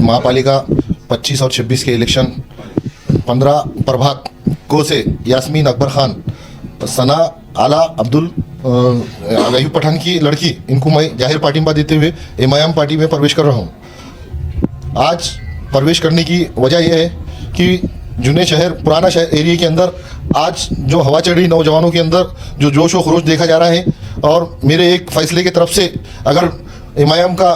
महापालिका 25 और 26 के इलेक्शन 15 प्रभाग को से यास्मीन अकबर खान, सना आला अब्दुल अयूब पठान की लड़की, इनको मैं जाहिर पार्टिंबा देते हुए एमआईएम पार्टी में प्रवेश कर रहा हूँ। आज प्रवेश करने की वजह यह है कि जुने शहर, पुराना शहर एरिया के अंदर आज जो हवा चढ़ रही, नौजवानों के अंदर जो जोश और खरोश देखा जा रहा है, और मेरे एक फैसले की तरफ से अगर एमआईएम का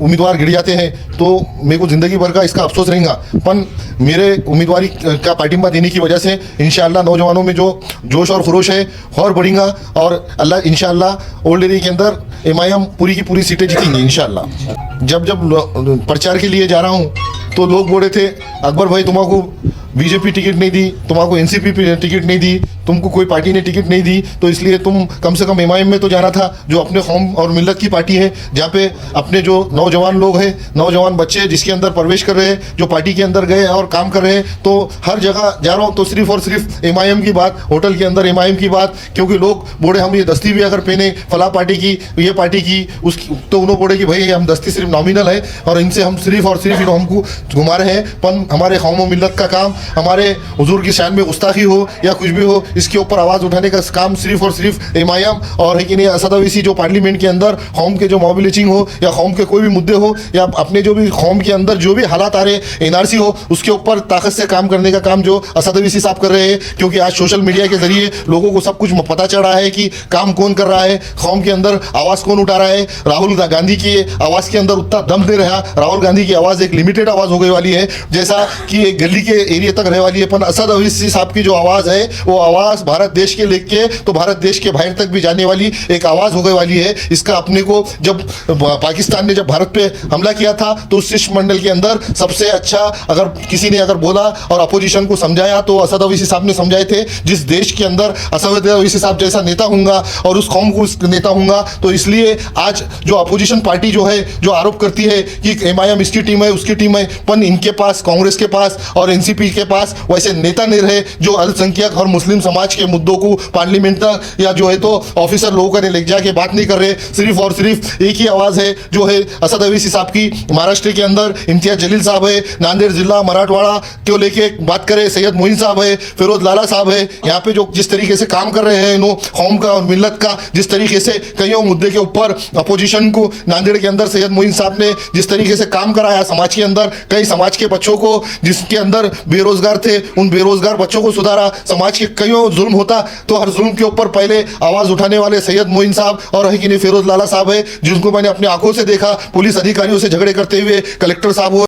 उम्मीदवार गिर जाते हैं तो मेरे को ज़िंदगी भर का इसका अफसोस रहेगा। पर मेरे उम्मीदवारी का पार्टिंबा देने की वजह से इंशाअल्लाह नौजवानों में जो जोश और खरोश है और बढ़ेगा, और अल्लाह इंशाअल्लाह ओल्ड एरिया के अंदर एमआईएम पूरी की पूरी सीटें जीतेंगी इंशाअल्लाह। जब प्रचार के लिए जा रहा हूँ तो लोग बोल रहे थे, अकबर भाई तुम्हारा बीजेपी टिकट नहीं दी, तुम्हारा एनसीपी टिकट नहीं दी, तुमको कोई पार्टी ने टिकट नहीं दी, तो इसलिए तुम कम से कम एमआईएम में तो जाना था, जो अपने कौम और मिल्लत की पार्टी है, जहाँ पे अपने जो नौजवान लोग हैं, नौजवान बच्चे जिसके अंदर प्रवेश कर रहे हैं, जो पार्टी के अंदर गए और काम कर रहे हैं, तो हर जगह जा रहा हूँ तो सिर्फ और सिर्फ एमआईएम की बात, होटल के अंदर एमआईएम की बात, क्योंकि लोग बोले हम ये दस्ती भी अगर पहने फला पार्टी की, ये पार्टी की, उसकी, तो उन्होंने बोले कि भाई हम दस्ती सिर्फ नॉमिनल है और इनसे हम सिर्फ और सिर्फ हमको घुमा रहे हैं। पर हमारे कौम और मिल्लत का काम, हमारे हुजूर की शान में गुस्ताखी हो या कुछ भी हो, इसके ऊपर आवाज़ उठाने का काम सिर्फ और सिर्फ एमआईएम और है कि नहीं असद अवैसी जो पार्लियामेंट के अंदर कौम के जो मोबिलाइजिंग हो या कौम के कोई भी मुद्दे हो या अपने जो भी कौम के अंदर जो भी हालात आ रहे, एनआरसी हो, उसके ऊपर ताकत से काम करने का काम जो असद अवैसी साहब कर रहे हैं। क्योंकि आज सोशल मीडिया के जरिए लोगों को सब कुछ पता चल रहा है कि काम कौन कर रहा है, कौम के अंदर आवाज़ कौन उठा रहा है। राहुल गांधी की आवाज़ के अंदर उतना दम दे रहा, राहुल गांधी की आवाज़ एक लिमिटेड आवाज़ हो गई वाली है, जैसा कि एक गली के एरिया तक रहने वाली है। पर असद अवैसी साहब की जो आवाज़ है, वो आवाज़ भारत देश के लेके तो भारत देश के बाहर तक भी जाने वाली एक आवाज़ हो गई वाली है। इसका अपने को जब पाकिस्तान ने जब भारत पे हमला किया था तो उस शिष्टमंडल के अंदर सबसे अच्छा अगर किसी ने अगर बोला और अपोजिशन को समझाया तो असद अवैसी साहब ने समझाए थे। जिस देश के अंदर असद अवैसी साहब जैसा नेता होगा और उस कौम को नेता होगा, तो इसलिए आज जो अपोजिशन पार्टी जो है, जो आरोप करती है कि एमआईएम इसकी टीम है, उसकी टीम है, पर इनके पास, कांग्रेस के पास और एनसीपी के पास वैसे नेता नहीं रहे जो अल्पसंख्यक और मुस्लिम समाज के मुद्दों को पार्लियामेंट तक या जो है तो ऑफिसर लोगों का ले जाके बात नहीं कर रहे। सिर्फ और सिर्फ एक ही आवाज़ है जो है असद अवैसी साहब की। महाराष्ट्र के अंदर इम्तियाज जलील साहब है, नांदेड़ जिला मराठवाड़ा को लेके बात करें, सैयद मोइन साहब है, फिरोज लाला साहब है, यहाँ पे जो जिस तरीके से काम कर रहे हैं नो कौम का और मिल्लत का, जिस तरीके से कईयों मुद्दे के ऊपर अपोजिशन को नांदेड़ के अंदर सैयद मोइन साहब ने जिस तरीके से काम कराया, समाज के अंदर कई समाज के बच्चों को जिसके अंदर बेरोजगार थे, उन बेरोजगार बच्चों को सुधारा। समाज के कईयों जुल्म होता तो हर जुल्म के ऊपर पहले आवाज़ उठाने वाले सैयद मोइन साहब और है कि नहीं फिरोज लाला साहब है, जिनको मैंने अपनी आंखों से देखा पुलिस अधिकारियों से झगड़े करते हुए, कलेक्टर साहब हो